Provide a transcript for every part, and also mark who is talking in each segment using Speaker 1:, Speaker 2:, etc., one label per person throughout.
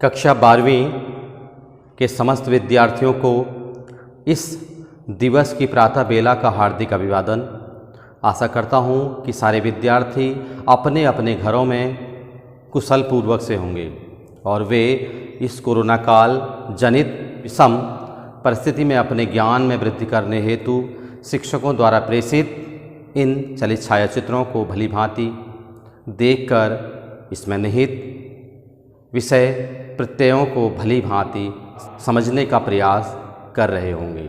Speaker 1: कक्षा 12वीं के समस्त विद्यार्थियों को इस दिवस की प्रातः बेला का हार्दिक अभिवादन। आशा करता हूँ कि सारे विद्यार्थी अपने अपने घरों में कुशल पूर्वक से होंगे और वे इस कोरोना काल जनित विषम परिस्थिति में अपने ज्ञान में वृद्धि करने हेतु शिक्षकों द्वारा प्रेषित इन चलित छायाचित्रों को भली भांति देखकर इसमें निहित विषय प्रत्ययों को भली भांति समझने का प्रयास कर रहे होंगे।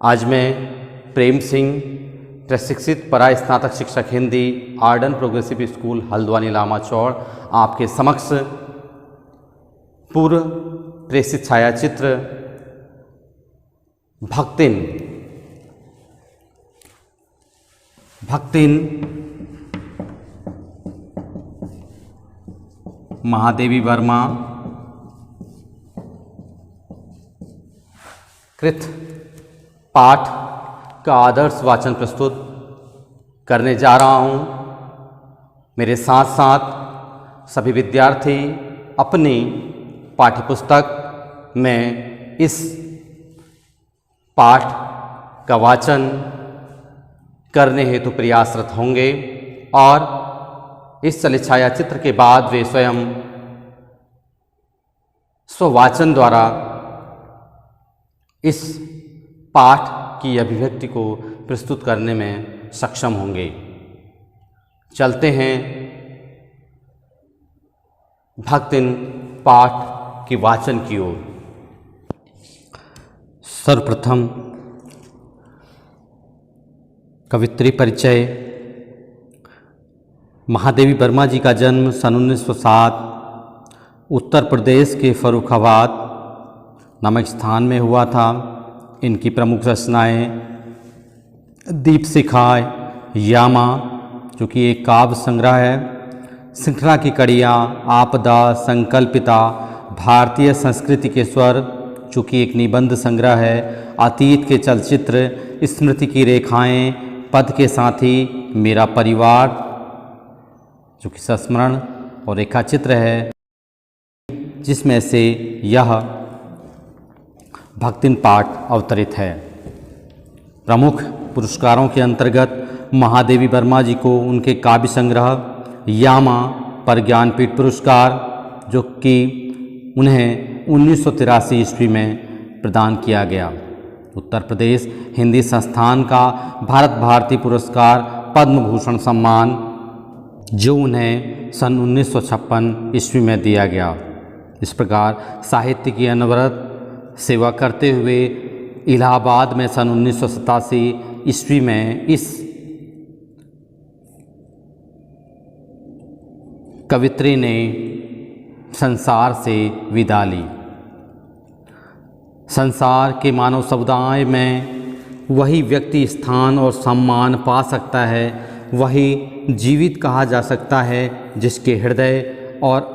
Speaker 1: आज मैं प्रेम सिंह, प्रशिक्षित परा स्नातक शिक्षक Hindi, Arden progressive school Haldwani Lama Chaur, आपके समक्ष पूर्व प्रेषित छायाचित्र भक्तिन महादेवी वर्मा कृत पाठ का आदर्श वाचन प्रस्तुत करने जा रहा हूँ। मेरे साथ साथ सभी विद्यार्थी अपनी पाठ्यपुस्तक में इस पाठ का वाचन करने हेतु प्रयासरत होंगे और इस चलित छायाचित्र के बाद वे स्वयं स्ववाचन द्वारा इस पाठ की अभिव्यक्ति को प्रस्तुत करने में सक्षम होंगे। चलते हैं भक्तिन पाठ के वाचन की ओर। सर्वप्रथम कवित्री परिचय। महादेवी वर्मा जी का जन्म सन 1907 उत्तर प्रदेश के फर्रुखाबाद नामक स्थान में हुआ था। इनकी प्रमुख रचनाएँ दीपशिखा, यामा जो कि एक काव्य संग्रह है, श्रृंखला की कड़ियाँ, आपदा, संकल्पिता, भारतीय संस्कृति के स्वर जो कि एक निबंध संग्रह है, अतीत के चलचित्र, स्मृति की रेखाएँ, पद के साथी, मेरा परिवार जो कि संस्मरण और रेखाचित्र है, जिसमें से यह भक्तिन पाठ अवतरित है। प्रमुख पुरस्कारों के अंतर्गत महादेवी वर्मा जी को उनके काव्य संग्रह यामा पर ज्ञानपीठ पुरस्कार जो कि उन्हें 1983 ईस्वी में प्रदान किया गया, उत्तर प्रदेश हिंदी संस्थान का भारत भारती पुरस्कार, पद्म भूषण सम्मान जो उन्हें सन 1956 ईस्वी में दिया गया। इस प्रकार साहित्य की अनवरत सेवा करते हुए इलाहाबाद में सन 1987 ईस्वी में इस कवित्री ने संसार से विदा ली। संसार के मानव समुदाय में वही व्यक्ति स्थान और सम्मान पा सकता है, वही जीवित कहा जा सकता है जिसके हृदय और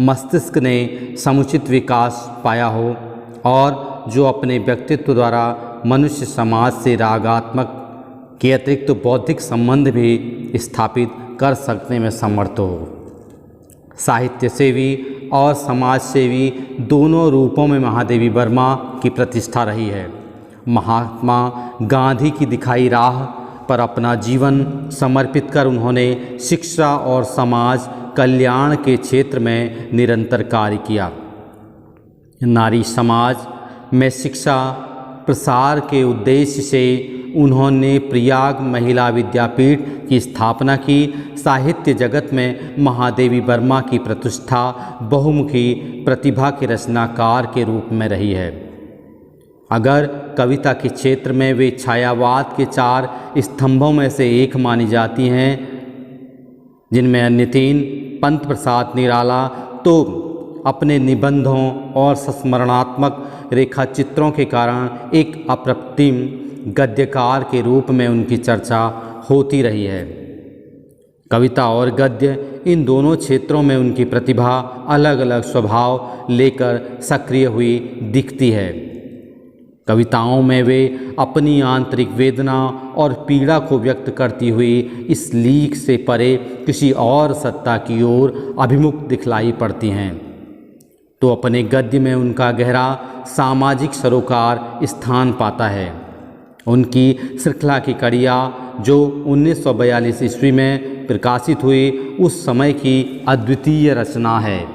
Speaker 1: मस्तिष्क ने समुचित विकास पाया हो और जो अपने व्यक्तित्व द्वारा मनुष्य समाज से रागात्मक के अतिरिक्त बौद्धिक संबंध भी स्थापित कर सकने में समर्थ हो। साहित्य सेवी और समाज सेवी दोनों रूपों में महादेवी वर्मा की प्रतिष्ठा रही है। महात्मा गांधी की दिखाई राह पर अपना जीवन समर्पित कर उन्होंने शिक्षा और समाज कल्याण के क्षेत्र में निरंतर कार्य किया। नारी समाज में शिक्षा प्रसार के उद्देश्य से उन्होंने प्रयाग महिला विद्यापीठ की स्थापना की। साहित्य जगत में महादेवी वर्मा की प्रतिष्ठा बहुमुखी प्रतिभा के रचनाकार के रूप में रही है। अगर कविता के क्षेत्र में वे छायावाद के 4 स्तंभों में से एक मानी जाती हैं, जिनमें अन्य 3 पंत प्रसाद निराला तो अपने निबंधों और संस्मरणात्मक रेखाचित्रों के कारण एक अप्रतिम गद्यकार के रूप में उनकी चर्चा होती रही है। कविता और गद्य इन दोनों क्षेत्रों में उनकी प्रतिभा अलग अलग स्वभाव लेकर सक्रिय हुई दिखती है। कविताओं में वे अपनी आंतरिक वेदना और पीड़ा को व्यक्त करती हुई इस लीक से परे किसी और सत्ता की ओर अभिमुख दिखलाई पड़ती हैं। तो अपने गद्य में उनका गहरा सामाजिक सरोकार स्थान पाता है। उनकी श्रृंखला की कड़ियाँ जो 1942 ईस्वी में प्रकाशित हुई, उस समय की अद्वितीय रचना है,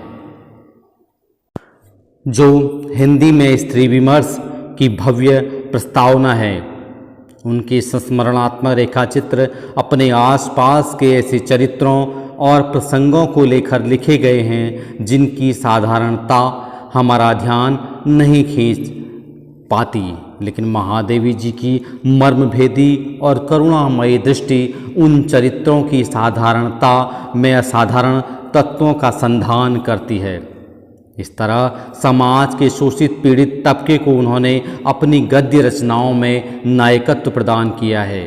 Speaker 1: जो हिंदी में स्त्री विमर्श की भव्य प्रस्तावना है। उनके संस्मरणात्मक रेखाचित्र अपने आसपास के ऐसे चरित्रों और प्रसंगों को लेकर लिखे गए हैं जिनकी साधारणता हमारा ध्यान नहीं खींच पाती, लेकिन महादेवी जी की मर्मभेदी और करुणामयी दृष्टि उन चरित्रों की साधारणता में असाधारण तत्वों का संधान करती है। इस तरह समाज के शोषित पीड़ित तबके को उन्होंने अपनी गद्य रचनाओं में नायकत्व प्रदान किया है।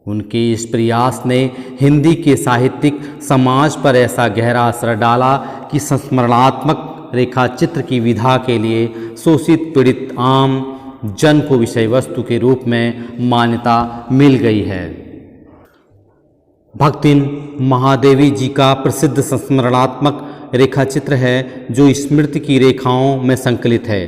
Speaker 1: उनके इस प्रयास ने हिंदी के साहित्यिक समाज पर ऐसा गहरा असर डाला कि संस्मरणात्मक रेखाचित्र की विधा के लिए शोषित पीड़ित आम जन को विषय वस्तु के रूप में मान्यता मिल गई है। भक्तिन महादेवी जी का प्रसिद्ध संस्मरणात्मक रेखाचित्र है जो स्मृति की रेखाओं में संकलित है।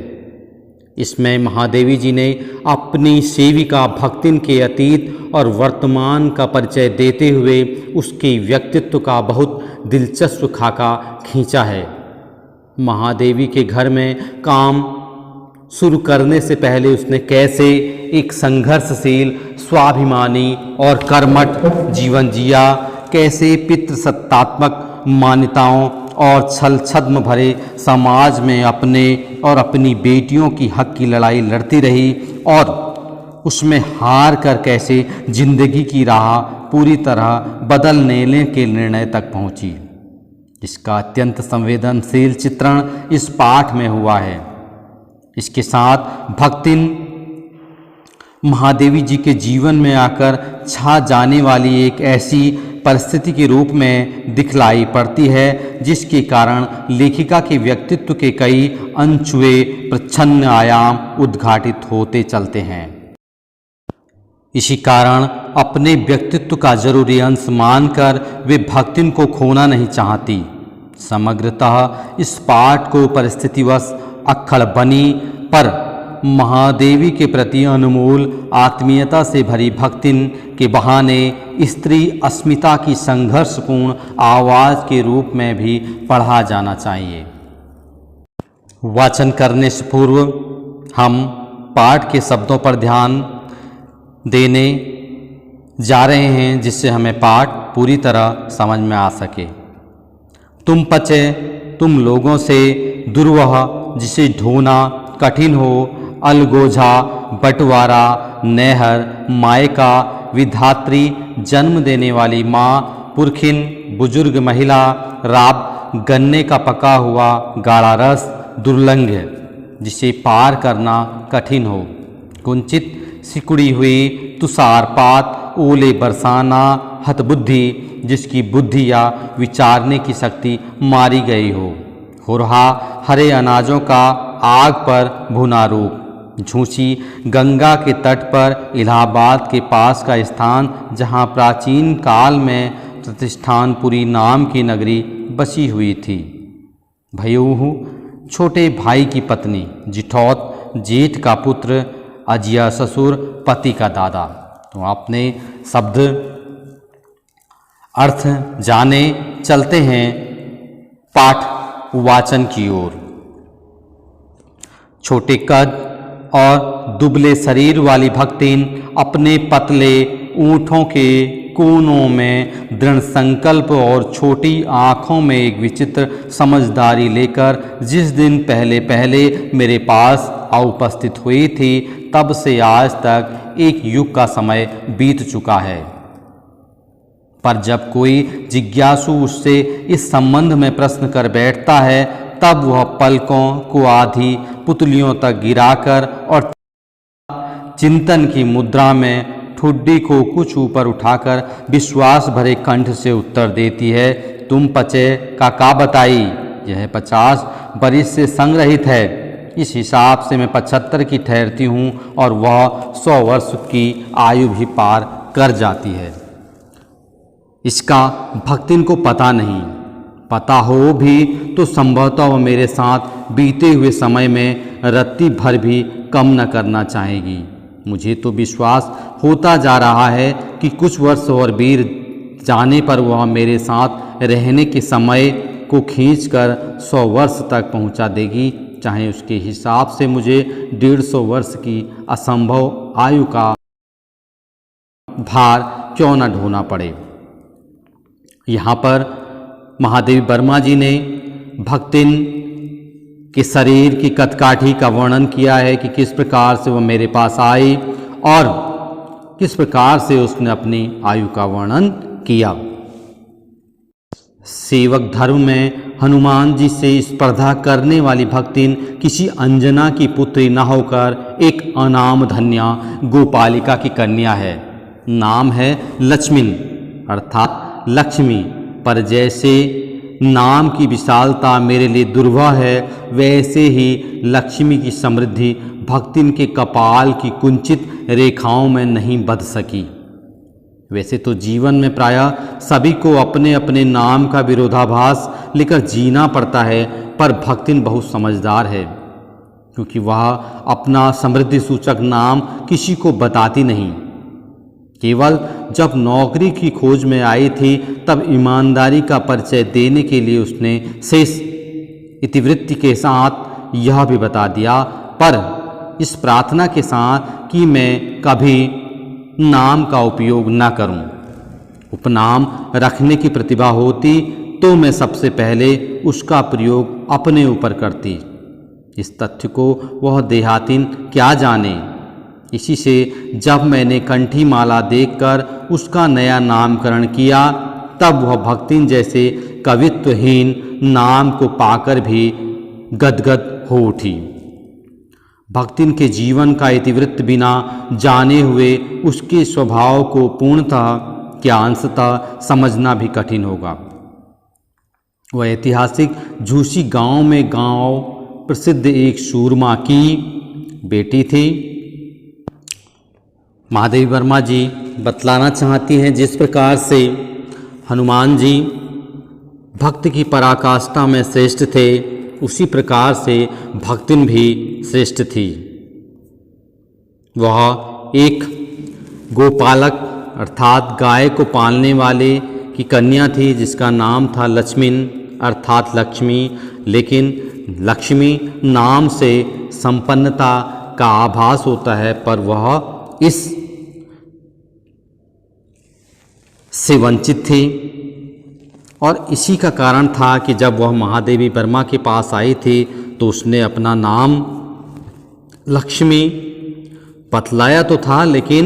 Speaker 1: इसमें महादेवी जी ने अपनी सेविका भक्तिन के अतीत और वर्तमान का परिचय देते हुए उसके व्यक्तित्व का बहुत दिलचस्प खाका खींचा है। महादेवी के घर में काम शुरू करने से पहले उसने कैसे एक संघर्षशील, स्वाभिमानी और कर्मठ जीवन जिया, कैसे पितृसत्तात्मक मान्यताओं और छल छद्म भरे समाज में अपने और अपनी बेटियों की हक की लड़ाई लड़ती रही और उसमें हार कर कैसे जिंदगी की राह पूरी तरह बदल लेने के निर्णय तक पहुंची। इसका अत्यंत संवेदनशील चित्रण इस पाठ में हुआ है। इसके साथ भक्तिन महादेवी जी के जीवन में आकर छा जाने वाली एक ऐसी परिस्थिति के रूप में दिखलाई पड़ती है जिसके कारण लेखिका के व्यक्तित्व के कई अनछुए प्रच्छन्न आयाम उद्घाटित होते चलते हैं। इसी कारण अपने व्यक्तित्व का जरूरी अंश मानकर वे भक्तिन को खोना नहीं चाहती। समग्रतः इस पाठ को परिस्थितिवश अक्खड़ बनी पर महादेवी के प्रति अनमोल आत्मीयता से भरी भक्तिन के बहाने स्त्री अस्मिता की संघर्षपूर्ण आवाज़ के रूप में भी पढ़ा जाना चाहिए। वाचन करने से पूर्व हम पाठ के शब्दों पर ध्यान देने जा रहे हैं जिससे हमें पाठ पूरी तरह समझ में आ सके। तुम पचे तुम लोगों से दुर्वह जिसे ढोना कठिन हो, अलगोझा बंटवारा नेहर मायका विधात्री जन्म देने वाली माँ पुरखिन बुजुर्ग महिला राब गन्ने का पका हुआ गाढ़ा रस दुर्लंघ जिसे पार करना कठिन हो, कुंचित सिकुड़ी हुई तुषारपात ओले बरसाना हतबुद्धि जिसकी बुद्धि या विचारने की शक्ति मारी गई हो रहा हरे अनाजों का आग पर भुना रूप, झूसी गंगा के तट पर इलाहाबाद के पास का स्थान जहाँ प्राचीन काल में प्रतिष्ठानपुरी नाम की नगरी बसी हुई थी। भयूहू छोटे भाई की पत्नी, जिठौत जेठ का पुत्र, अजिया ससुर पति का दादा। तो आपने शब्द अर्थ जाने चलते हैं पाठ वाचन की ओर। छोटे कद और दुबले शरीर वाली भक्तिन अपने पतले ऊँटों के कोनों में दृढ़ संकल्प और छोटी आँखों में एक विचित्र समझदारी लेकर जिस दिन पहले पहले मेरे पास उपस्थित हुई थी तब से आज तक एक युग का समय बीत चुका है। पर जब कोई जिज्ञासु उससे इस संबंध में प्रश्न कर बैठता है तब वह पलकों को आधी पुतलियों तक गिराकर और चिंतन की मुद्रा में ठुड्डी को कुछ ऊपर उठाकर विश्वास भरे कंठ से उत्तर देती है, तुम पचे का बताई, यह 50 बरिस से संग्रहित है। इस हिसाब से मैं 75 की ठहरती हूँ और वह 100 वर्ष की आयु भी पार कर जाती है। इसका भक्तिन को पता नहीं, पता हो भी तो संभवतः वह मेरे साथ बीते हुए समय में रत्ती भर भी कम न करना चाहेगी। मुझे तो विश्वास होता जा रहा है कि कुछ वर्ष और बीत जाने पर वह मेरे साथ रहने के समय को खींचकर 100 वर्ष तक पहुंचा देगी, चाहे उसके हिसाब से मुझे 150 वर्ष की असंभव आयु का भार क्यों न ढोना पड़े। यहाँ पर महादेवी वर्मा जी ने भक्तिन के शरीर की कदकाठी का वर्णन किया है कि किस प्रकार से वह मेरे पास आई और किस प्रकार से उसने अपनी आयु का वर्णन किया। सेवक धर्म में हनुमान जी से स्पर्धा करने वाली भक्तिन किसी अंजना की पुत्री न होकर एक अनाम धन्या गोपालिका की कन्या है। नाम है लक्ष्मीन अर्थात लक्ष्मी, पर जैसे नाम की विशालता मेरे लिए दुर्लभ है, वैसे ही लक्ष्मी की समृद्धि भक्तिन के कपाल की कुंचित रेखाओं में नहीं बध सकी। वैसे तो जीवन में प्रायः सभी को अपने अपने नाम का विरोधाभास लेकर जीना पड़ता है, पर भक्तिन बहुत समझदार है, क्योंकि वह अपना समृद्धि सूचक नाम किसी को बताती नहीं। केवल जब नौकरी की खोज में आई थी तब ईमानदारी का परिचय देने के लिए उसने शेष इतिवृत्ति के साथ यह भी बता दिया, पर इस प्रार्थना के साथ कि मैं कभी नाम का उपयोग न करूं। उपनाम रखने की प्रतिभा होती तो मैं सबसे पहले उसका प्रयोग अपने ऊपर करती। इस तथ्य को वह देहातीन क्या जाने। इसी से जब मैंने कंठी माला देखकर उसका नया नामकरण किया, तब वह भक्तिन जैसे कवित्वहीन नाम को पाकर भी गदगद हो उठी। भक्तिन के जीवन का इतिवृत्त बिना जाने हुए उसके स्वभाव को पूर्णतः क्या अंशतः समझना भी कठिन होगा। वह ऐतिहासिक झूसी गांव में गांव प्रसिद्ध एक सूरमा की बेटी थी। महादेवी वर्मा जी बतलाना चाहती हैं जिस प्रकार से हनुमान जी भक्त की पराकाष्ठा में श्रेष्ठ थे, उसी प्रकार से भक्तिन भी श्रेष्ठ थी। वह एक गोपालक अर्थात गाय को पालने वाले की कन्या थी, जिसका नाम था लक्ष्मीन अर्थात लक्ष्मी। लेकिन लक्ष्मी नाम से संपन्नता का आभास होता है, पर वह इस से वंचित थी। और इसी का कारण था कि जब वह महादेवी वर्मा के पास आई थी तो उसने अपना नाम लक्ष्मी बतलाया तो था, लेकिन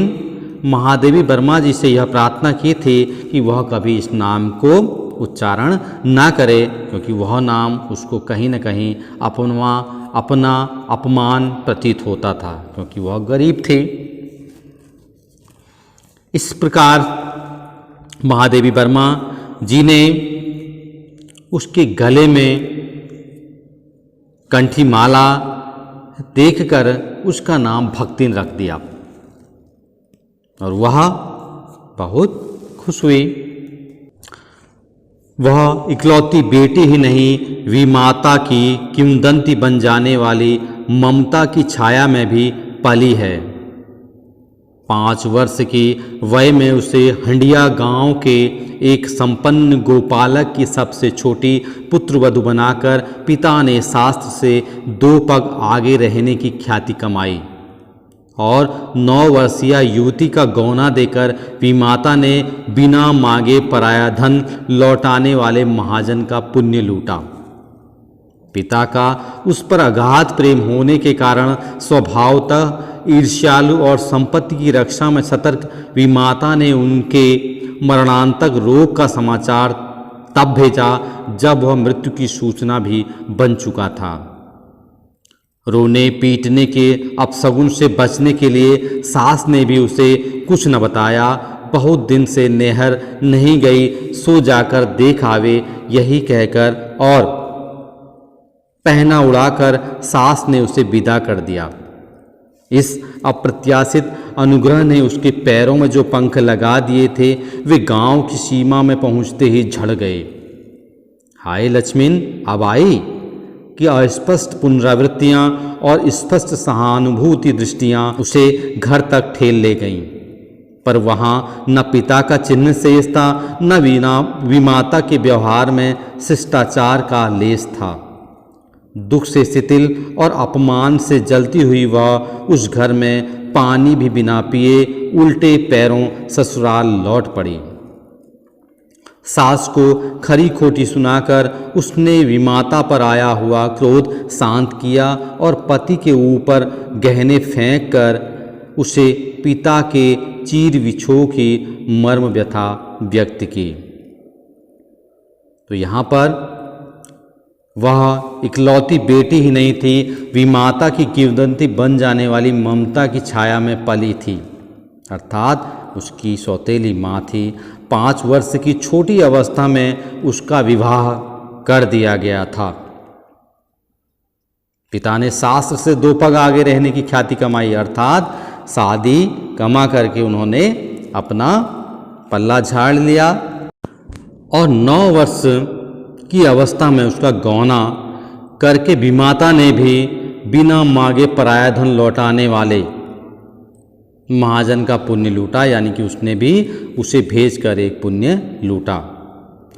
Speaker 1: महादेवी वर्मा जी से यह प्रार्थना की थी कि वह कभी इस नाम को उच्चारण ना करे, क्योंकि वह नाम उसको कहीं न कहीं अपना अपमान प्रतीत होता था, क्योंकि वह गरीब थे। इस प्रकार महादेवी वर्मा जी ने उसके गले में कंठी माला देखकर उसका नाम भक्तिन रख दिया और वह बहुत खुश हुई। वह इकलौती बेटी ही नहीं, विमाता की किंवदंती बन जाने वाली ममता की छाया में भी पली है। 5 वर्ष की वय में उसे हंडिया गांव के एक संपन्न गोपालक की सबसे छोटी पुत्रवधू बनाकर पिता ने शास्त्र से 2 पग आगे रहने की ख्याति कमाई और 9 वर्षीय युवती का गौना देकर विमाता ने बिना मांगे पराया धन लौटाने वाले महाजन का पुण्य लूटा। पिता का उस पर अगाध प्रेम होने के कारण स्वभावतः ईर्ष्यालु और संपत्ति की रक्षा में सतर्क विमाता ने उनके मरणांतक रोग का समाचार तब भेजा जब वह मृत्यु की सूचना भी बन चुका था। रोने पीटने के अपशगुन से बचने के लिए सास ने भी उसे कुछ न बताया। बहुत दिन से नेहर नहीं गई, सो जाकर देख आवे, यही कहकर और पहना उड़ाकर सास ने उसे विदा कर दिया। इस अप्रत्याशित अनुग्रह ने उसके पैरों में जो पंख लगा दिए थे वे गांव की सीमा में पहुंचते ही झड़ गए। हाय लक्ष्मण अब आई कि अस्पष्ट पुनरावृत्तियां और स्पष्ट सहानुभूति दृष्टियां उसे घर तक ठेल ले गईं, पर वहां न पिता का चिन्ह शेष था, न विमाता के व्यवहार में शिष्टाचार का लेस था। दुख से शिथिल और अपमान से जलती हुई वह उस घर में पानी भी बिना पिए उल्टे पैरों ससुराल लौट पड़ी। सास को खरी खोटी सुनाकर उसने विमाता पर आया हुआ क्रोध शांत किया और पति के ऊपर गहने फेंक कर उसे पिता के चीर विछोह की मर्म व्यथा व्यक्त की। तो यहाँ पर वह इकलौती बेटी ही नहीं थी, विमाता की किंवदंती बन जाने वाली ममता की छाया में पली थी, अर्थात उसकी सौतेली माँ थी। 5 वर्ष की छोटी अवस्था में उसका विवाह कर दिया गया था। पिता ने सास से 2 पग आगे रहने की ख्याति कमाई, अर्थात शादी कमा करके उन्होंने अपना पल्ला झाड़ लिया और 9 वर्ष की अवस्था में उसका गौना करके विमाता ने भी बिना मांगे पराया धन लौटाने वाले महाजन का पुण्य लूटा, यानी कि उसने भी उसे भेजकर एक पुण्य लूटा,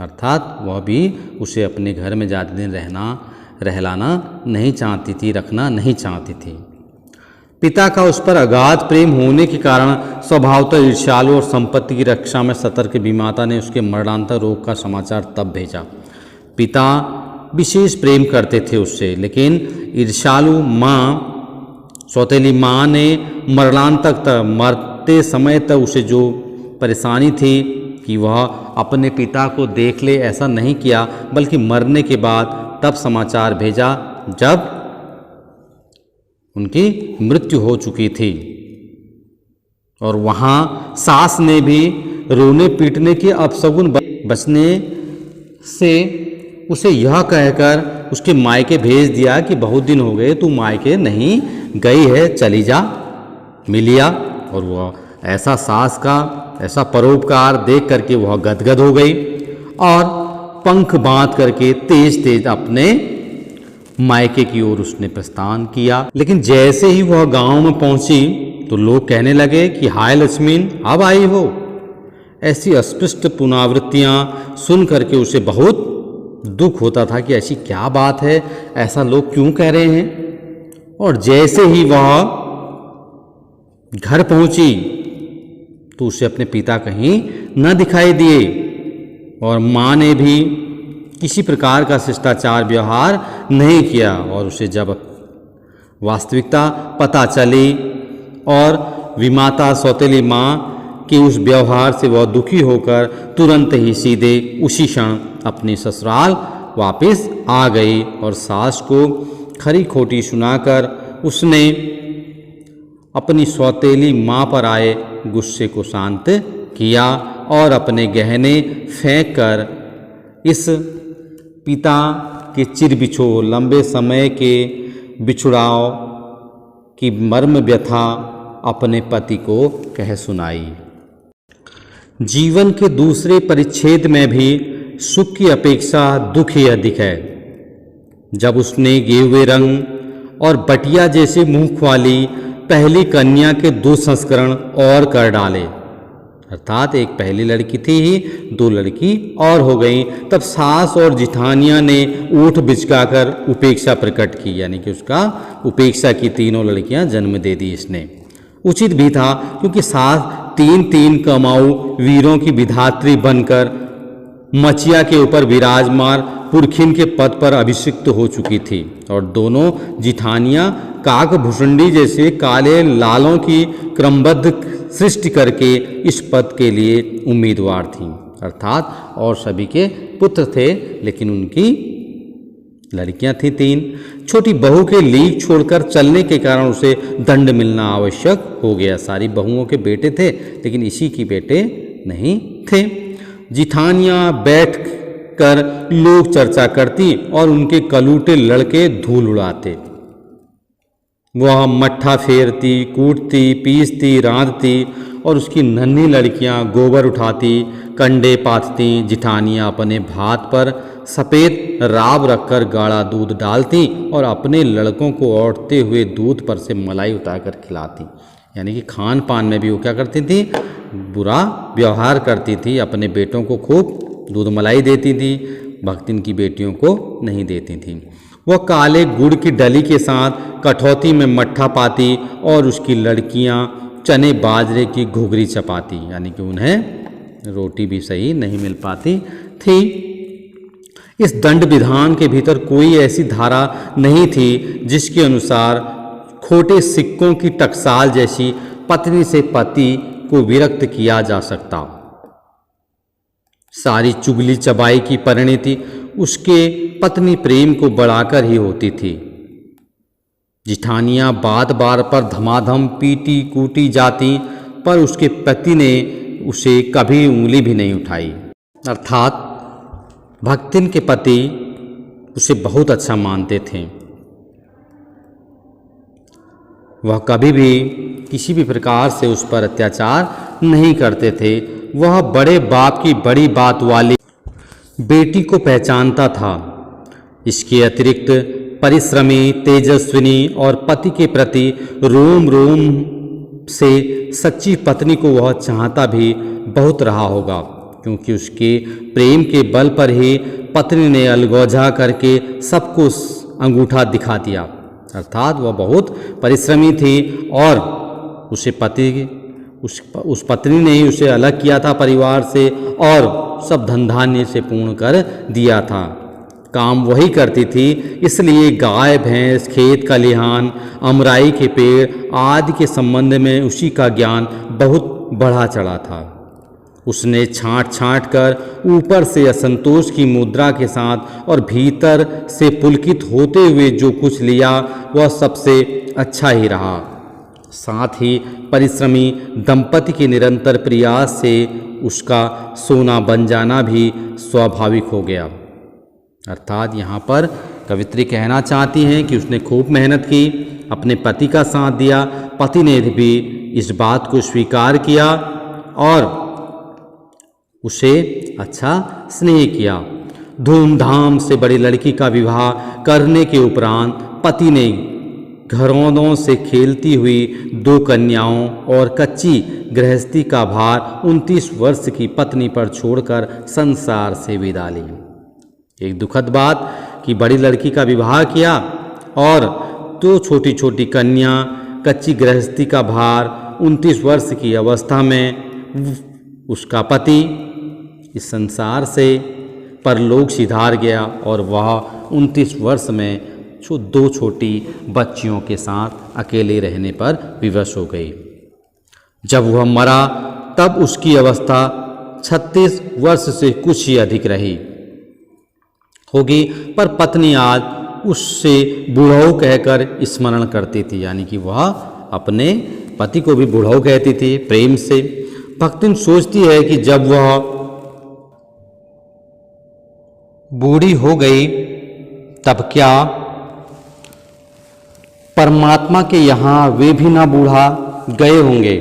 Speaker 1: अर्थात वह भी उसे अपने घर में ज़्यादा दिन रहलाना नहीं चाहती थी, रखना नहीं चाहती थी। पिता का उस पर अगाध प्रेम होने के कारण स्वभावतः ईर्ष्यालु और संपत्ति की रक्षा में सतर्क विमाता ने उसके मरणांतर रोग का समाचार तब भेजा। पिता विशेष प्रेम करते थे उससे, लेकिन ईर्ष्यालु माँ, सौतेली माँ ने मरणांतक तक, मरते समय तक उसे जो परेशानी थी कि वह अपने पिता को देख ले, ऐसा नहीं किया, बल्कि मरने के बाद तब समाचार भेजा जब उनकी मृत्यु हो चुकी थी। और वहाँ सास ने भी रोने पीटने के अपशगुन बचने से उसे यह कहकर उसके मायके भेज दिया कि बहुत दिन हो गए तू मायके नहीं गई है, चली जा, मिलिया। और वह ऐसा सास का ऐसा परोपकार देख करके वह गदगद हो गई और पंख बांध करके तेज तेज अपने मायके की ओर उसने प्रस्थान किया। लेकिन जैसे ही वह गांव में पहुंची तो लोग कहने लगे कि हाय लक्ष्मण अब आई हो। ऐसी अस्पष्ट पुनरावृत्तियां सुन करके उसे बहुत दुख होता था कि ऐसी क्या बात है, ऐसा लोग क्यों कह रहे हैं। और जैसे ही वह घर पहुंची तो उसे अपने पिता कहीं न दिखाई दिए और माँ ने भी किसी प्रकार का शिष्टाचार व्यवहार नहीं किया। और उसे जब वास्तविकता पता चली और विमाता सौतेली माँ के उस व्यवहार से वह दुखी होकर तुरंत ही सीधे उसी क्षण अपने ससुराल वापस आ गई और सास को खरी खोटी सुनाकर उसने अपनी सौतेली माँ पर आए गुस्से को शांत किया और अपने गहने फेंक कर इस पिता के चिर बिछो लंबे समय के बिछुड़ाव की मर्म व्यथा अपने पति को कह सुनाई। जीवन के दूसरे परिच्छेद में भी सुख की अपेक्षा दुख ही अधिक है। जब उसने गेहुए रंग और बटिया जैसे मुख वाली पहली कन्या के 2 संस्करण और कर डाले, अर्थात एक पहली लड़की थी ही 2 लड़की और हो गई, तब सास और जिठानिया ने ओठ बिचकाकर उपेक्षा प्रकट की, यानी कि उसका उपेक्षा की। 3 लड़कियां जन्म दे दी इसने। उचित भी था क्योंकि सास 3 कमाऊ वीरों की विधात्री बनकर मचिया के ऊपर विराजमान पुरखिन के पद पर अभिषिक्त हो चुकी थी और दोनों जिठानियां काक भुषुंडी जैसे काले लालों की क्रमबद्ध सृष्टि करके इस पद के लिए उम्मीदवार थीं, अर्थात और सभी के पुत्र थे लेकिन उनकी लड़कियां थीं 3। छोटी बहू के लीक छोड़कर चलने के कारण उसे दंड मिलना आवश्यक हो गया। सारी बहुओं के बेटे थे लेकिन इसी की बेटे नहीं थे। जिठानियां बैठ कर लोग चर्चा करती और उनके कलूटे लड़के धूल उड़ाते। वह मट्ठा फेरती, कूटती, पीसती, रांधती और उसकी नन्ही लड़कियां गोबर उठाती, कंडे पाथती। जिठानियां अपने भात पर सफ़ेद राब रखकर गाढ़ा दूध डालती और अपने लड़कों को औटते हुए दूध पर से मलाई उतारकर खिलाती। यानी कि खान पान में भी वो क्या करती थी, बुरा व्यवहार करती थी। अपने बेटों को खूब दूध मलाई देती थी, भक्तिन की बेटियों को नहीं देती थी। वह काले गुड़ की डली के साथ कठौती में मट्ठा पाती और उसकी लड़कियां चने बाजरे की घुघरी चपाती। यानी कि उन्हें रोटी भी सही नहीं मिल पाती थी। इस दंड विधान के भीतर कोई ऐसी धारा नहीं थी जिसके अनुसार खोटे सिक्कों की टकसाल जैसी पत्नी से पति को विरक्त किया जा सकता। सारी चुगली चबाई की परिणति उसके पत्नी प्रेम को बढ़ाकर ही होती थी। जिठानियां बात बार पर धमाधम पीटी कूटी जाती, पर उसके पति ने उसे कभी उंगली भी नहीं उठाई। अर्थात भक्तिन के पति उसे बहुत अच्छा मानते थे। वह कभी भी किसी भी प्रकार से उस पर अत्याचार नहीं करते थे। वह बड़े बाप की बड़ी बात वाली बेटी को पहचानता था। इसके अतिरिक्त परिश्रमी, तेजस्विनी और पति के प्रति रोम रोम से सच्ची पत्नी को वह चाहता भी बहुत रहा होगा, क्योंकि उसके प्रेम के बल पर ही पत्नी ने अलगौजा करके सबको अंगूठा दिखा दिया। अर्थात वह बहुत परिश्रमी थी और उस पत्नी ने ही उसे अलग किया था परिवार से और सब धन धान्य से पूर्ण कर दिया था। काम वही करती थी, इसलिए गाय भैंस, खेत खलिहान, अमराई के पेड़ आदि के संबंध में उसी का ज्ञान बहुत बढ़ा चढ़ा था। उसने छांट छांट कर ऊपर से असंतोष की मुद्रा के साथ और भीतर से पुलकित होते हुए जो कुछ लिया वह सबसे अच्छा ही रहा। साथ ही परिश्रमी दंपति के निरंतर प्रयास से उसका सोना बन जाना भी स्वाभाविक हो गया। अर्थात यहाँ पर कवित्री कहना चाहती हैं कि उसने खूब मेहनत की, अपने पति का साथ दिया, पति ने भी इस बात को स्वीकार किया और उसे अच्छा स्नेह किया। धूमधाम से बड़ी लड़की का विवाह करने के उपरांत पति ने घरौंदों से खेलती हुई 2 कन्याओं और कच्ची गृहस्थी का भार 29 वर्ष की पत्नी पर छोड़कर संसार से विदा ली। एक दुखद बात कि बड़ी लड़की का विवाह किया और 2 छोटी छोटी कन्या, कच्ची गृहस्थी का भार, 29 वर्ष की अवस्था में उसका पति इस संसार से परलोक सिधार गया और वह 29 वर्ष में 2 छोटी बच्चियों के साथ अकेले रहने पर विवश हो गई। जब वह मरा तब उसकी अवस्था 36 वर्ष से कुछ ही अधिक रही होगी, पर पत्नी आज उससे बूढ़ऊ कहकर स्मरण करती थी। यानी कि वह अपने पति को भी बूढ़ऊ कहती थी प्रेम से। भक्तिन सोचती है कि जब वह बूढ़ी हो गई तब क्या परमात्मा के यहाँ वे भी ना बूढ़ा गए होंगे,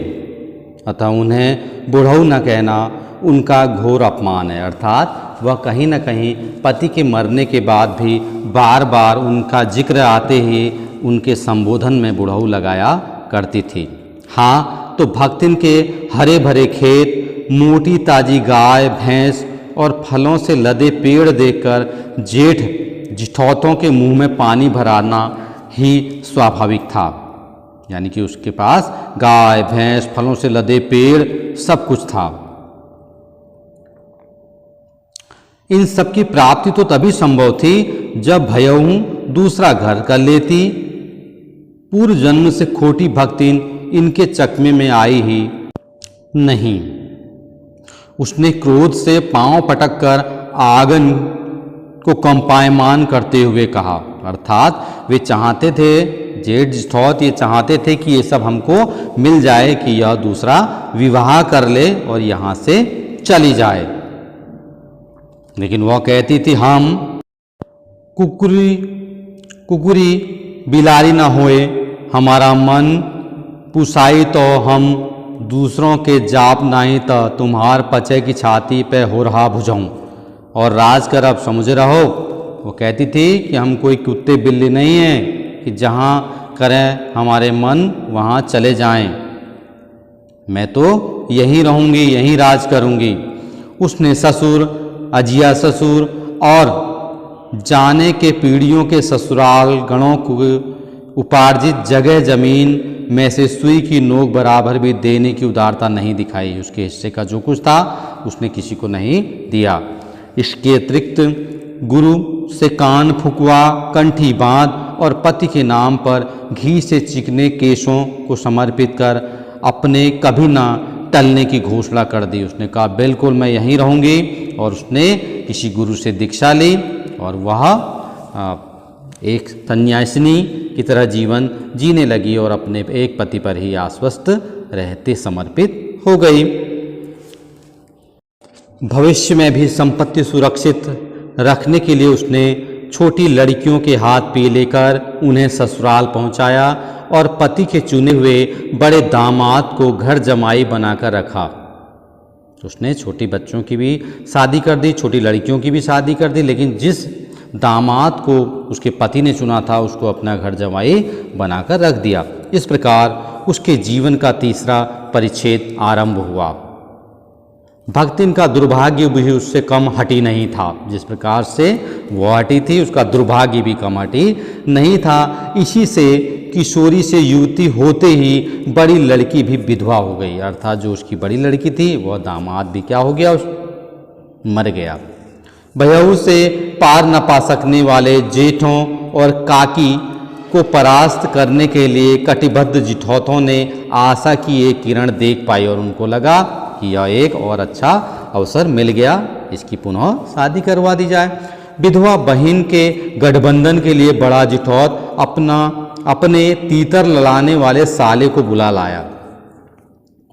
Speaker 1: अतः उन्हें बूढ़ऊ न कहना उनका घोर अपमान है। अर्थात वह कहीं न कहीं पति के मरने के बाद भी बार बार उनका जिक्र आते ही उनके संबोधन में बूढ़ऊ लगाया करती थी। हाँ, तो भक्तिन के हरे भरे खेत, मोटी ताजी गाय भैंस और फलों से लदे पेड़ देखकर जेठ जिठौतों के मुंह में पानी भराना ही स्वाभाविक था। यानी कि उसके पास गाय भैंस, फलों से लदे पेड़ सब कुछ था। इन सब की प्राप्ति तो तभी संभव थी जब भयऊ दूसरा घर कर लेती। पूर्व जन्म से खोटी भक्तिन इनके चकमे में आई ही नहीं। उसने क्रोध से पांव पटक कर आंगन को कंपायमान करते हुए कहा। अर्थात वे चाहते थे, जेठ जिठौत ये चाहते थे कि ये सब हमको मिल जाए, कि यह दूसरा विवाह कर ले और यहाँ से चली जाए। लेकिन वह कहती थी हम कुकुरी कुकुरी बिलारी न होए, हमारा मन पुसाई तो हम दूसरों के जाप नहीं तो तुम्हार पचे की छाती पे हो रहा भुजाऊँ और राज कर अब समझ रहो। वो कहती थी कि हम कोई कुत्ते बिल्ली नहीं हैं कि जहाँ करें हमारे मन वहाँ चले जाएं। मैं तो यहीं रहूँगी, यहीं राज करूँगी। उसने ससुर, अजिया ससुर और जाने के पीढ़ियों के ससुराल गणों को उपार्जित जगह जमीन में से सुई की नोक बराबर भी देने की उदारता नहीं दिखाई। उसके हिस्से का जो कुछ था उसने किसी को नहीं दिया। इसके अतिरिक्त गुरु से कान फुकवा, कंठी बांध और पति के नाम पर घी से चिकने केशों को समर्पित कर अपने कभी ना टलने की घोषणा कर दी। उसने कहा बिल्कुल मैं यहीं रहूँगी। और उसने किसी गुरु से दीक्षा ली और वह एक सन्यासिनी की तरह जीवन जीने लगी और अपने एक पति पर ही आश्वस्त रहते समर्पित हो गई। भविष्य में भी संपत्ति सुरक्षित रखने के लिए उसने छोटी लड़कियों के हाथ पी लेकर उन्हें ससुराल पहुंचाया और पति के चुने हुए बड़े दामाद को घर जमाई बनाकर रखा। उसने छोटी बच्चों की भी शादी कर दी, छोटी लड़कियों की भी शादी कर दी, लेकिन जिस दामाद को उसके पति ने चुना था उसको अपना घर जमाई बनाकर रख दिया। इस प्रकार उसके जीवन का तीसरा परिच्छेद आरंभ हुआ। भक्तिन का दुर्भाग्य भी उससे कम हटी नहीं था। जिस प्रकार से वो हटी थी उसका दुर्भाग्य भी कम हटी नहीं था। इसी से किशोरी से युवती होते ही बड़ी लड़की भी विधवा हो गई, अर्थात जो उसकी बड़ी लड़की थी वह दामाद भी क्या हो गया, मर गया। बहू से पार न पा सकने वाले जेठों और काकी को परास्त करने के लिए कटिबद्ध जिठौतों ने आशा की एक किरण देख पाई और उनको लगा कि यह एक और अच्छा अवसर मिल गया, इसकी पुनः शादी करवा दी जाए। विधवा बहन के गठबंधन के लिए बड़ा जिठौत अपने तीतर लड़ाने वाले साले को बुला लाया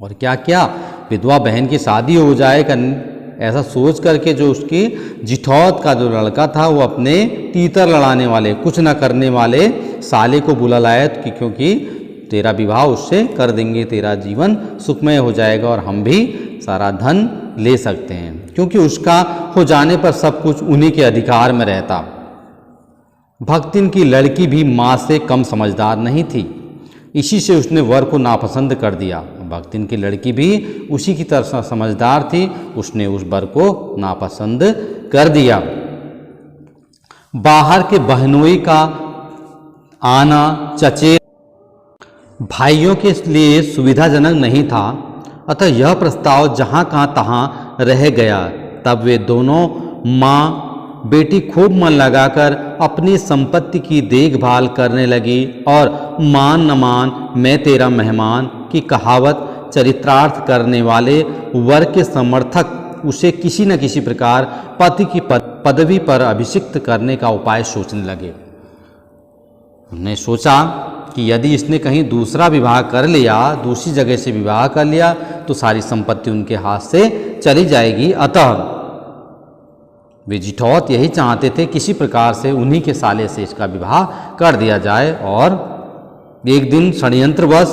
Speaker 1: और क्या क्या विधवा बहन की शादी हो जाए ऐसा सोच करके जो उसकी जिठौत का जो लड़का था वो अपने तीतर लड़ाने वाले, कुछ न करने वाले साले को बुला लाया क्योंकि तेरा विवाह उससे कर देंगे, तेरा जीवन सुखमय हो जाएगा और हम भी सारा धन ले सकते हैं, क्योंकि उसका हो जाने पर सब कुछ उन्हीं के अधिकार में रहता। भक्तिन की लड़की भी माँ से कम समझदार नहीं थी, इसी से उसने वर को नापसंद कर दिया। भक्तिन की लड़की भी उसी की तरह समझदार थी, उसने उस वर को नापसंद कर दिया। बाहर के बहनोई का आना चचे भाइयों के लिए सुविधाजनक नहीं था, अतः यह प्रस्ताव जहाँ कहाँ तहाँ रह गया। तब वे दोनों माँ बेटी खूब मन लगाकर अपनी संपत्ति की देखभाल करने लगी और मान न मान मैं तेरा मेहमान की कहावत चरितार्थ करने वाले वर के समर्थक उसे किसी न किसी प्रकार पति की पदवी पर अभिषिक्त करने का उपाय सोचने लगे। उन्होंने सोचा कि यदि इसने कहीं दूसरा विवाह कर लिया, दूसरी जगह से विवाह कर लिया तो सारी संपत्ति उनके हाथ से चली जाएगी। अतः वे जिठौत यही चाहते थे किसी प्रकार से उन्हीं के साले से इसका विवाह कर दिया जाए। और एक दिन षड्यंत्रवश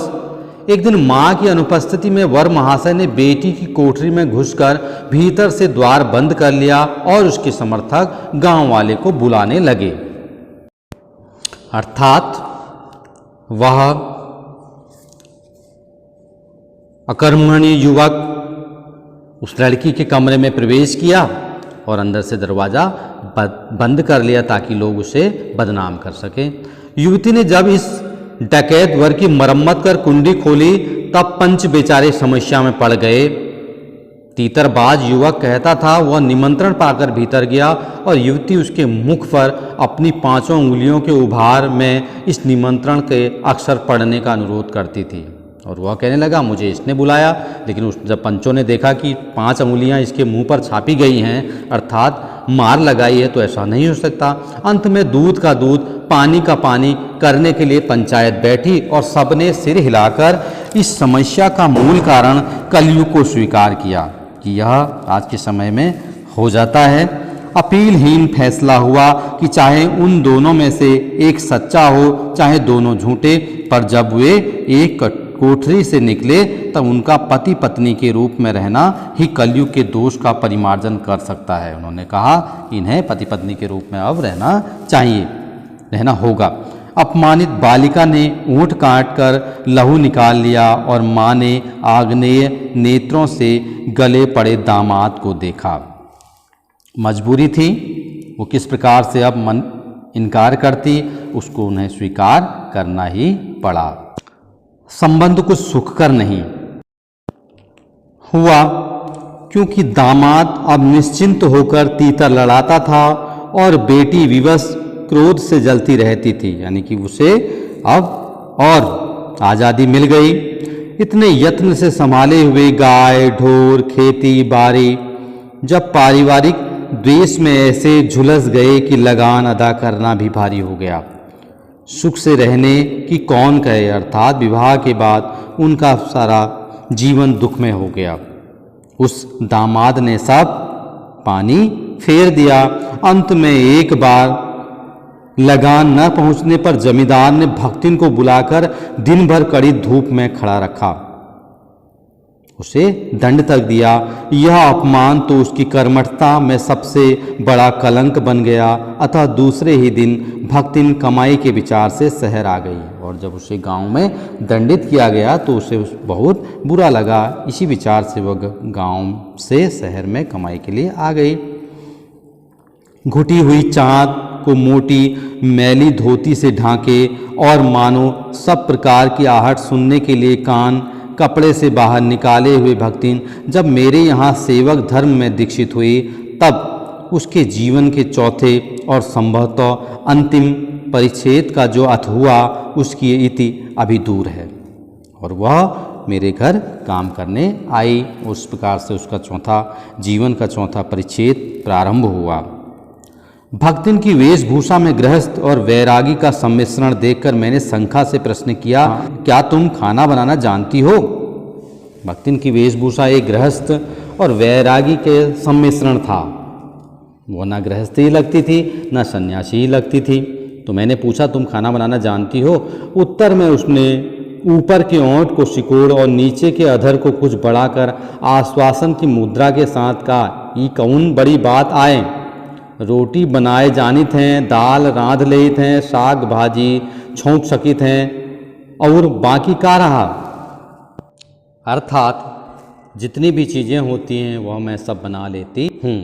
Speaker 1: एक दिन माँ की अनुपस्थिति में वर महाशय ने बेटी की कोठरी में घुसकर भीतर से द्वार बंद कर लिया और उसके समर्थक गांव वाले को बुलाने लगे। अर्थात वह अकर्मण्य युवक उस लड़की के कमरे में प्रवेश किया और अंदर से दरवाज़ा बंद कर लिया ताकि लोग उसे बदनाम कर सकें। युवती ने जब इस डकैत वर की मरम्मत कर कुंडी खोली तब पंच बेचारे समस्या में पड़ गए। तीतरबाज युवक कहता था वह निमंत्रण पाकर भीतर गया और युवती उसके मुख पर अपनी 5 उंगलियों के उभार में इस निमंत्रण के अक्षर पढ़ने का अनुरोध करती थी और वह कहने लगा मुझे इसने बुलाया। लेकिन जब पंचों ने देखा कि 5 उंगलियां इसके मुंह पर छापी गई हैं, अर्थात मार लगाई है, तो ऐसा नहीं हो सकता। अंत में दूध का दूध पानी का पानी करने के लिए पंचायत बैठी और सबने सिर हिलाकर इस समस्या का मूल कारण कलयुग को स्वीकार किया कि यह आज के समय में हो जाता है। अपीलहीन फैसला हुआ कि चाहे उन दोनों में से एक सच्चा हो चाहे दोनों झूठे, पर जब वे एक कोठरी से निकले तब उनका पति पत्नी के रूप में रहना ही कलयुग के दोष का परिमार्जन कर सकता है। उन्होंने कहा इन्हें पति पत्नी के रूप में अब रहना चाहिए, रहना होगा। अपमानित बालिका ने ऊँट काट कर लहू निकाल लिया और माँ ने आग्नेय नेत्रों से गले पड़े दामाद को देखा। मजबूरी थी, वो किस प्रकार से अब मन इनकार करती, उसको उन्हें स्वीकार करना ही पड़ा। संबंध कुछ सुखकर नहीं हुआ, क्योंकि दामाद अब निश्चिंत होकर तीतर लड़ाता था और बेटी विवश क्रोध से जलती रहती थी, यानी कि उसे अब और आज़ादी मिल गई। इतने यत्न से संभाले हुए गाय ढोर खेती बाड़ी जब पारिवारिक द्वेष में ऐसे झुलस गए कि लगान अदा करना भी भारी हो गया। सुख से रहने की कौन कहे, अर्थात विवाह के बाद उनका सारा जीवन दुख में हो गया। उस दामाद ने सब पानी फेर दिया। अंत में एक बार लगान न पहुंचने पर जमींदार ने भक्तिन को बुलाकर दिन भर कड़ी धूप में खड़ा रखा, उसे दंड तक दिया। यह अपमान तो उसकी कर्मठता में सबसे बड़ा कलंक बन गया। अतः दूसरे ही दिन भक्तिन कमाई के विचार से शहर आ गई, और जब उसे गांव में दंडित किया गया तो उसे बहुत बुरा लगा। इसी विचार से वह गांव से शहर में कमाई के लिए आ गई। घुटी हुई चाँद को मोटी मैली धोती से ढांके और मानो सब प्रकार की आहट सुनने के लिए कान कपड़े से बाहर निकाले हुए भक्तिन जब मेरे यहाँ सेवक धर्म में दीक्षित हुई, तब उसके जीवन के चौथे और संभवतः अंतिम परिच्छेद का जो अर्थ हुआ उसकी इति अभी दूर है, और वह मेरे घर काम करने आई। उस प्रकार से उसका जीवन का चौथा परिच्छेद प्रारंभ हुआ। भक्तिन की वेशभूषा में गृहस्थ और वैरागी का सम्मिश्रण देखकर मैंने शंका से प्रश्न किया, क्या तुम खाना बनाना जानती हो? भक्तिन की वेशभूषा एक गृहस्थ और वैरागी के सम्मिश्रण था। वो न गृहस्थ ही लगती थी न सन्यासी ही लगती थी। तो मैंने पूछा, तुम खाना बनाना जानती हो? उत्तर में उसने ऊपर के ओंठ को सिकोड़ और नीचे के अधर को कुछ बढ़ाकर आश्वासन की मुद्रा के साथ कहा, ये कौन बड़ी बात आए। रोटी बनाए जानित हैं, दाल रांध लेत हैं, साग भाजी छोंक सकित हैं, और बाकी का रहा। अर्थात जितनी भी चीज़ें होती हैं वह मैं सब बना लेती हूँ।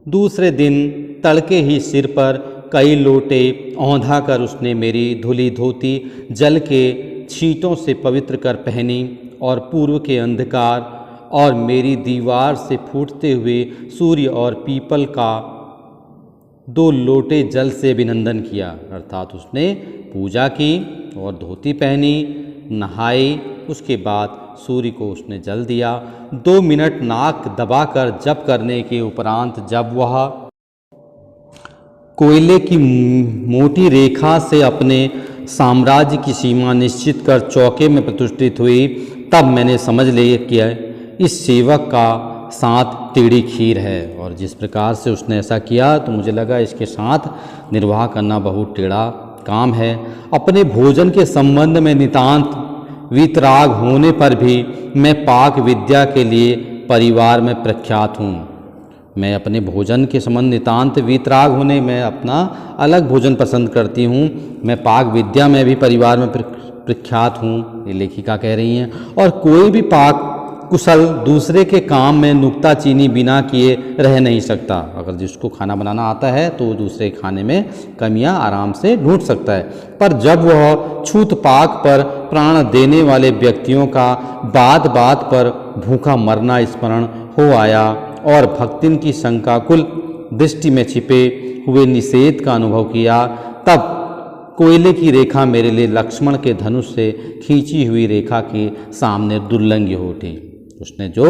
Speaker 1: दूसरे दिन तड़के ही सिर पर कई लोटे औंधा कर उसने मेरी धुली धोती जल के छींटों से पवित्र कर पहनी, और पूर्व के अंधकार और मेरी दीवार से फूटते हुए सूर्य और पीपल का 2 लोटे जल से अभिनंदन किया। अर्थात उसने पूजा की और धोती पहनी, नहाई, उसके बाद सूर्य को उसने जल दिया। 2 मिनट नाक दबाकर जप करने के उपरांत जब वह कोयले की मोटी रेखा से अपने साम्राज्य की सीमा निश्चित कर चौके में प्रतिष्ठित हुई, तब मैंने समझ लिया कि इस सेवक का साथ टेढ़ी खीर है। और जिस प्रकार से उसने ऐसा किया तो मुझे लगा इसके साथ निर्वाह करना बहुत टेढ़ा काम है। अपने भोजन के संबंध में नितांत वीतराग होने पर भी मैं पाक विद्या के लिए परिवार में प्रख्यात हूँ। मैं अपने भोजन के संबंध नितांत वीतराग होने में अपना अलग भोजन पसंद करती हूँ। मैं पाक विद्या में भी परिवार में प्रख्यात हूँ, ये लेखिका कह रही हैं। और कोई भी पाक कुशल दूसरे के काम में नुक्ताचीनी बिना किए रह नहीं सकता। अगर जिसको खाना बनाना आता है तो दूसरे खाने में कमियां आराम से ढूंढ सकता है। पर जब वह छूत पाक पर प्राण देने वाले व्यक्तियों का बात बात पर भूखा मरना स्मरण हो आया और भक्तिन की शंकाकुल दृष्टि में छिपे हुए निषेध का अनुभव किया, तब कोयले की रेखा मेरे लिए लक्ष्मण के धनुष से खींची हुई रेखा के सामने दुर्लंघ्य हो उठी। उसने जो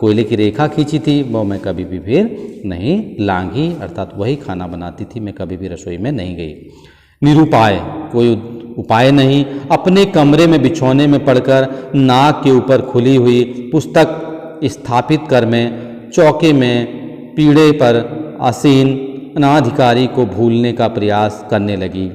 Speaker 1: कोयले की रेखा खींची थी वो मैं कभी भी फिर नहीं लांघी, अर्थात वही खाना बनाती थी। मैं कभी भी रसोई में नहीं गई। निरुपाय, कोई उपाय नहीं। अपने कमरे में बिछौने में पड़कर नाक के ऊपर खुली हुई पुस्तक स्थापित कर मैं चौके में पीढ़े पर आसीन अनाधिकारी को भूलने का प्रयास करने लगी।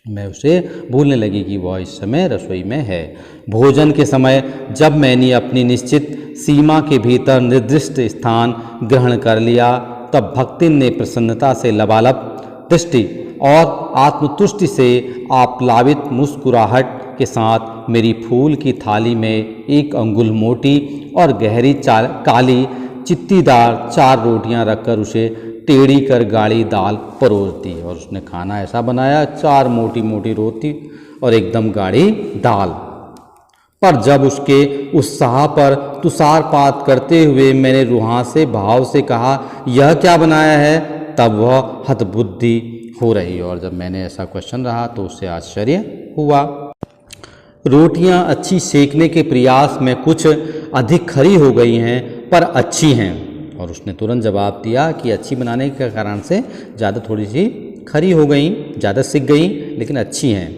Speaker 1: मैं उसे भूलने लगी कि वह इस समय रसोई में है। भोजन के समय जब मैंने अपनी निश्चित सीमा के भीतर निर्दिष्ट स्थान ग्रहण कर लिया, तब भक्तिन ने प्रसन्नता से लबालब दृष्टि और आत्मतुष्टि से आप्लावित मुस्कुराहट के साथ मेरी फूल की थाली में 1 अंगुल मोटी और गहरी काली चित्तीदार 4 रोटियां रखकर उसे टेढ़ी कर गाढ़ी दाल परोस दी। और उसने खाना ऐसा बनाया, 4 मोटी मोटी रोटी और एकदम गाढ़ी दाल। पर जब उसके उत्साह पर तुषारपात करते हुए मैंने रुहासे भाव से कहा, यह क्या बनाया है, तब वह हतबुद्धि हो रही। और जब मैंने ऐसा क्वेश्चन रहा तो उससे आश्चर्य हुआ। रोटियां अच्छी सेकने के प्रयास में कुछ अधिक खरी हो गई हैं, पर अच्छी हैं। और उसने तुरंत जवाब दिया कि अच्छी बनाने के कारण से ज़्यादा थोड़ी सी खरी हो गई, ज़्यादा सिक गई, लेकिन अच्छी हैं।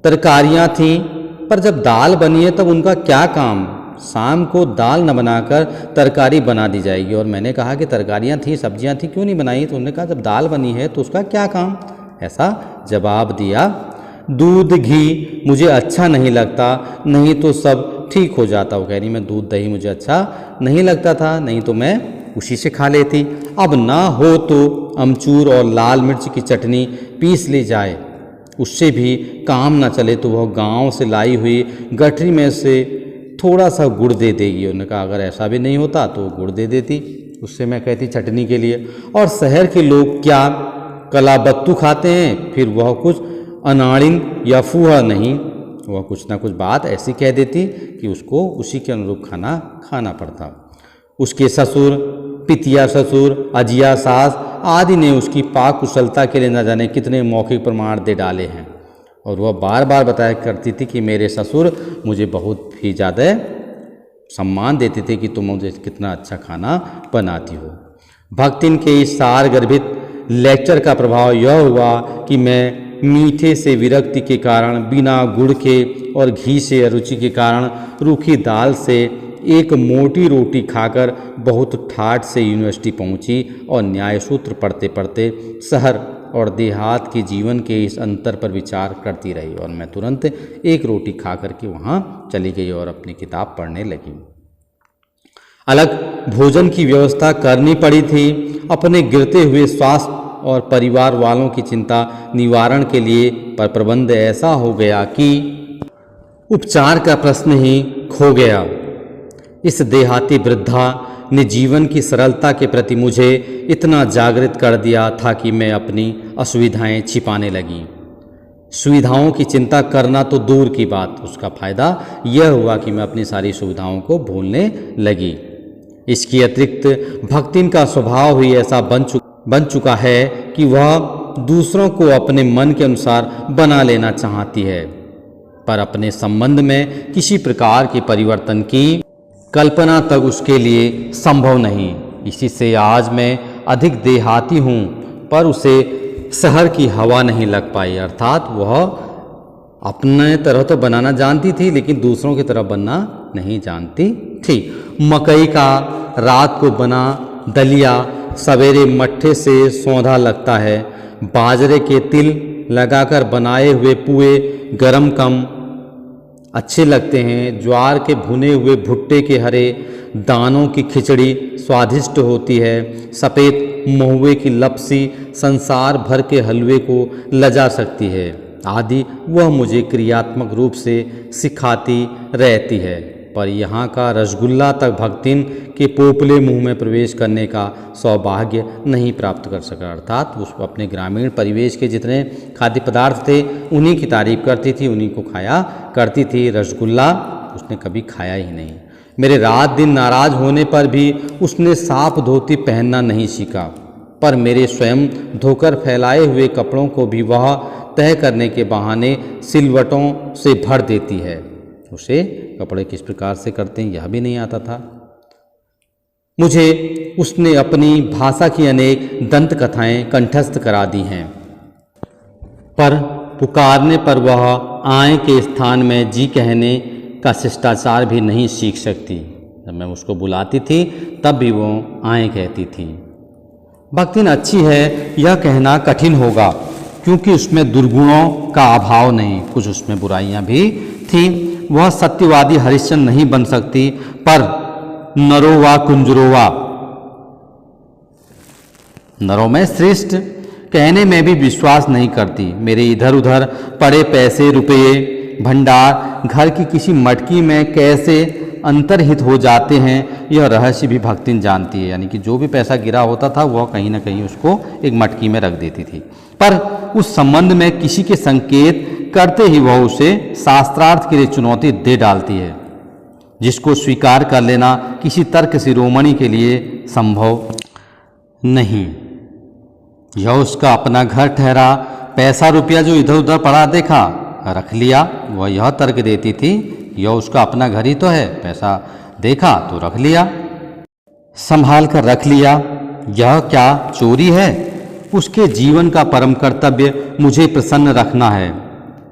Speaker 1: तरकारियां थीं, पर जब दाल बनी है तब उनका क्या काम? शाम को दाल न बनाकर तरकारी बना दी जाएगी। और मैंने कहा कि तरकारियां थी, सब्जियां थी, क्यों नहीं बनाई? तो उन्होंने कहा जब दाल बनी है तो उसका क्या काम? ऐसा जवाब दिया। दूध घी मुझे अच्छा नहीं लगता, नहीं तो सब ठीक हो जाता। वो कह रही मैं दूध दही मुझे अच्छा नहीं लगता था, नहीं तो मैं उसी से खा लेती। अब ना हो तो अमचूर और लाल मिर्च की चटनी पीस ली जाए, उससे भी काम ना चले तो वह गांव से लाई हुई गठरी में से थोड़ा सा गुड़ दे देगी। उन्होंने कहा अगर ऐसा भी नहीं होता तो गुड़ दे देती, उससे मैं कहती चटनी के लिए। और शहर के लोग क्या कलाबत्तू खाते हैं, फिर वह कुछ अनाड़िन या फूहा नहीं, वह कुछ ना कुछ बात ऐसी कह देती कि उसको उसी के अनुरूप खाना खाना पड़ता। उसके ससुर, पितिया ससुर, अजिया सास आदि ने उसकी पाक कुशलता के लिए न जाने कितने मौखिक प्रमाण दे डाले हैं। और वह बार बार बताया करती थी कि मेरे ससुर मुझे बहुत ही ज़्यादा सम्मान देते थे कि तुम मुझे कितना अच्छा खाना बनाती हो। भक्तिन के इस सार गर्भित लेक्चर का प्रभाव यह हुआ कि मैं मीठे से विरक्ति के कारण, बिना गुड़ के और घी से अरुचि के कारण रूखी दाल से 1 मोटी रोटी खाकर बहुत ठाठ से यूनिवर्सिटी पहुंची और न्याय सूत्र पढ़ते पढ़ते शहर और देहात के जीवन के इस अंतर पर विचार करती रही। और मैं तुरंत 1 रोटी खा करके वहाँ चली गई और अपनी किताब पढ़ने लगी। अलग भोजन की व्यवस्था करनी पड़ी थी। अपने गिरते हुए स्वास्थ्य और परिवार वालों की चिंता निवारण के लिए पर प्रबंध ऐसा हो गया कि उपचार का प्रश्न ही खो गया। इस देहाती वृद्धा ने जीवन की सरलता के प्रति मुझे इतना जागृत कर दिया था कि मैं अपनी असुविधाएं छिपाने लगी। सुविधाओं की चिंता करना तो दूर की बात, उसका फायदा यह हुआ कि मैं अपनी सारी सुविधाओं को भूलने लगी। इसके अतिरिक्त भक्तिन का स्वभाव ही ऐसा बन चुका है कि वह दूसरों को अपने मन के अनुसार बना लेना चाहती है, पर अपने संबंध में किसी प्रकार के परिवर्तन की कल्पना तक उसके लिए संभव नहीं। इसी से आज मैं अधिक देहाती हूँ, पर उसे शहर की हवा नहीं लग पाई। अर्थात वह अपने तरह तो बनाना जानती थी, लेकिन दूसरों की तरह बनना नहीं जानती थी। मकई का रात को बना दलिया सवेरे मट्ठे से सौंधा लगता है। बाजरे के तिल लगाकर बनाए हुए पुए गरम कम अच्छे लगते हैं। ज्वार के भुने हुए भुट्टे के हरे दानों की खिचड़ी स्वादिष्ट होती है। सफ़ेद महुए की लपसी संसार भर के हलवे को लजा सकती है आदि वह मुझे क्रियात्मक रूप से सिखाती रहती है। पर यहाँ का रसगुल्ला तक भक्तिन के पोपले मुंह में प्रवेश करने का सौभाग्य नहीं प्राप्त कर सका। अर्थात उस अपने ग्रामीण परिवेश के जितने खाद्य पदार्थ थे उन्हीं की तारीफ करती थी, उन्हीं को खाया करती थी। रसगुल्ला उसने कभी खाया ही नहीं। मेरे रात दिन नाराज होने पर भी उसने साफ धोती पहनना नहीं सीखा, पर मेरे स्वयं धोकर फैलाए हुए कपड़ों को भी वह तय करने के बहाने सिलवटों से भर देती है। उसे कपड़े किस प्रकार से करते हैं यह भी नहीं आता था। मुझे उसने अपनी भाषा की अनेक दंत कथाएं कंठस्थ करा दी हैं, पर पुकारने पर वह आए के स्थान में जी कहने का शिष्टाचार भी नहीं सीख सकती। जब मैं उसको बुलाती थी तब भी वो आए कहती थी। भक्तिन अच्छी है यह कहना कठिन होगा, क्योंकि उसमें दुर्गुणों का अभाव नहीं, कुछ उसमें बुराइयां भी थी। वह सत्यवादी हरिश्चंद्र नहीं बन सकती, पर नरोवा कुंजरोवा, नरों में श्रेष्ठ कहने में भी विश्वास नहीं करती। मेरे इधर उधर पड़े पैसे रुपये भंडार घर की किसी मटकी में कैसे अंतर्हित हो जाते हैं, यह रहस्य भी भक्तिन जानती है। यानी कि जो भी पैसा गिरा होता था वह कहीं ना कहीं उसको एक मटकी में रख देती थी, पर उस संबंध में किसी के संकेत करते ही वह उसे शास्त्रार्थ के लिए चुनौती दे डालती है, जिसको स्वीकार कर लेना किसी तर्क शिरोमणि के लिए संभव नहीं। यह उसका अपना घर ठहरा, पैसा रुपया जो इधर उधर पड़ा देखा रख लिया। वह यह तर्क देती थी, यह उसका अपना घर ही तो है, पैसा देखा तो रख लिया, संभाल कर रख लिया। यह क्या चोरी है? उसके जीवन का परम कर्तव्य मुझे प्रसन्न रखना है।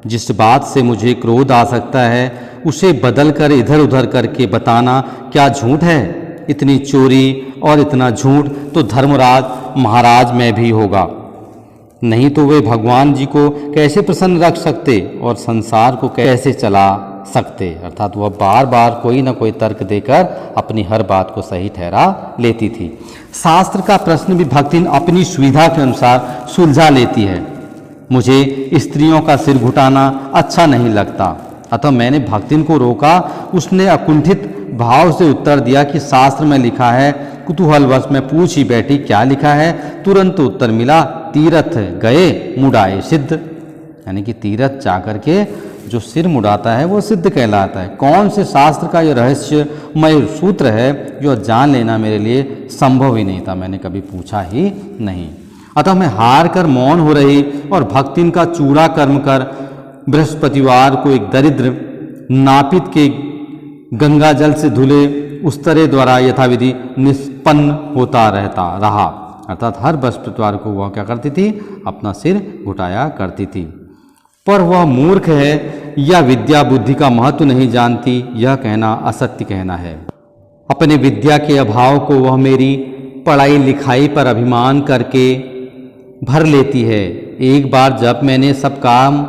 Speaker 1: जिस बात से मुझे क्रोध आ सकता है उसे बदल कर इधर उधर करके बताना क्या झूठ है? इतनी चोरी और इतना झूठ तो धर्मराज महाराज में भी होगा, नहीं तो वे भगवान जी को कैसे प्रसन्न रख सकते और संसार को कैसे चला सकते। अर्थात वह बार बार कोई न कोई तर्क देकर अपनी हर बात को सही ठहरा लेती थी। शास्त्र का प्रश्न भी भक्तिन अपनी सुविधा के अनुसार सुलझा लेती है। मुझे स्त्रियों का सिर घुटाना अच्छा नहीं लगता, अतः मैंने भक्तिन को रोका। उसने अकुंठित भाव से उत्तर दिया कि शास्त्र में लिखा है। कुतूहलवश में पूछ ही बैठी क्या लिखा है। तुरंत उत्तर मिला, तीरथ गए मुड़ाए सिद्ध। यानी कि तीरथ जाकर के जो सिर मुड़ाता है वो सिद्ध कहलाता है। कौन से शास्त्र का ये रहस्यमय सूत्र है जो जान लेना मेरे लिए संभव ही नहीं था, मैंने कभी पूछा ही नहीं। अतः मैं हार कर मौन हो रही और भक्तिन का चूड़ा कर्म कर बृहस्पतिवार को एक दरिद्र नापित के गंगा जल से धुले उस्तरे द्वारा यथाविधि निष्पन्न होता रहता रहा। अर्थात हर बृहस्पतिवार को वह क्या करती थी, अपना सिर घुटाया करती थी। पर वह मूर्ख है या विद्या बुद्धि का महत्व नहीं जानती, यह कहना असत्य कहना है। अपने विद्या के अभाव को वह मेरी पढ़ाई लिखाई पर अभिमान करके भर लेती है। एक बार जब मैंने सब काम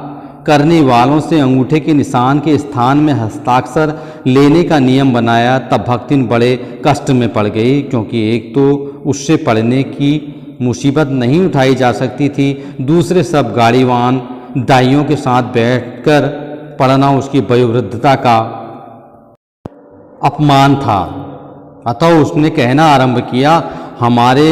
Speaker 1: करने वालों से अंगूठे के निशान के स्थान में हस्ताक्षर लेने का नियम बनाया, तब भक्तिन बड़े कष्ट में पड़ गई, क्योंकि एक तो उससे पढ़ने की मुसीबत नहीं उठाई जा सकती थी, दूसरे सब गाड़ीवान दाइयों के साथ बैठकर पढ़ना उसकी वयोवृद्धता का अपमान था। अतः उसने कहना आरंभ किया, हमारे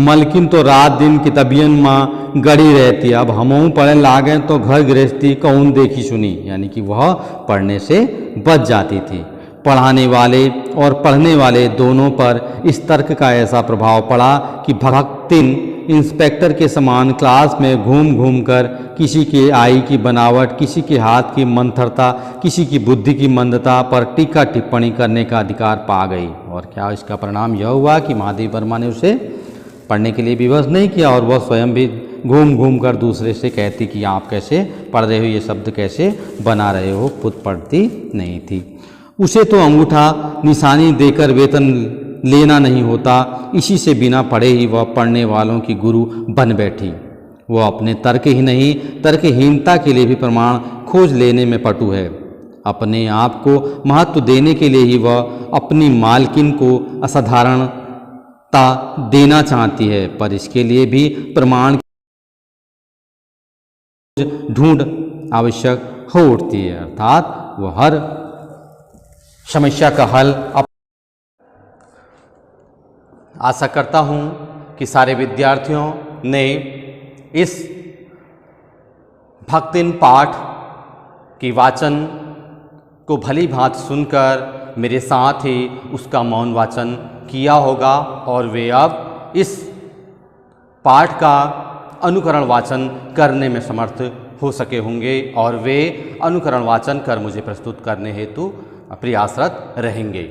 Speaker 1: मलकिन तो रात दिन किताबियन माँ गड़ी रहती, अब हमहू पढ़े लागे तो घर गृहस्थी कौन देखी सुनी। यानी कि वह पढ़ने से बच जाती थी। पढ़ाने वाले और पढ़ने वाले दोनों पर इस तर्क का ऐसा प्रभाव पड़ा कि भक्तिन इंस्पेक्टर के समान क्लास में घूम घूम कर किसी के आई की बनावट, किसी के हाथ की मंथरता, किसी की बुद्धि की मंदता पर टीका टिप्पणी करने का अधिकार पा गई। और क्या इसका परिणाम यह हुआ कि महादेव वर्मा ने उसे पढ़ने के लिए विवश नहीं किया और वह स्वयं भी घूम घूम कर दूसरे से कहती कि आप कैसे पढ़ रहे हो, ये शब्द कैसे बना रहे हो, खुद पढ़ती नहीं थी। उसे तो अंगूठा निशानी देकर वेतन लेना नहीं होता, इसी से बिना पढ़े ही वह पढ़ने वालों की गुरु बन बैठी। वह अपने तर्क ही नहीं तर्कहीनता के लिए भी प्रमाण खोज लेने में पटु है। अपने आप को महत्व देने के लिए ही वह अपनी मालकिन को असाधारणता देना चाहती है, पर इसके लिए भी प्रमाण ढूंढ आवश्यक हो उठती है। अर्थात वह हर समस्या का हल आशा करता हूँ कि सारे विद्यार्थियों ने इस भक्तिन पाठ की वाचन को भली भांति सुनकर मेरे साथ ही उसका मौन वाचन किया होगा और वे अब इस पाठ का अनुकरण वाचन करने में समर्थ हो सके होंगे और वे अनुकरण वाचन कर मुझे प्रस्तुत करने हेतु प्रयासरत रहेंगे।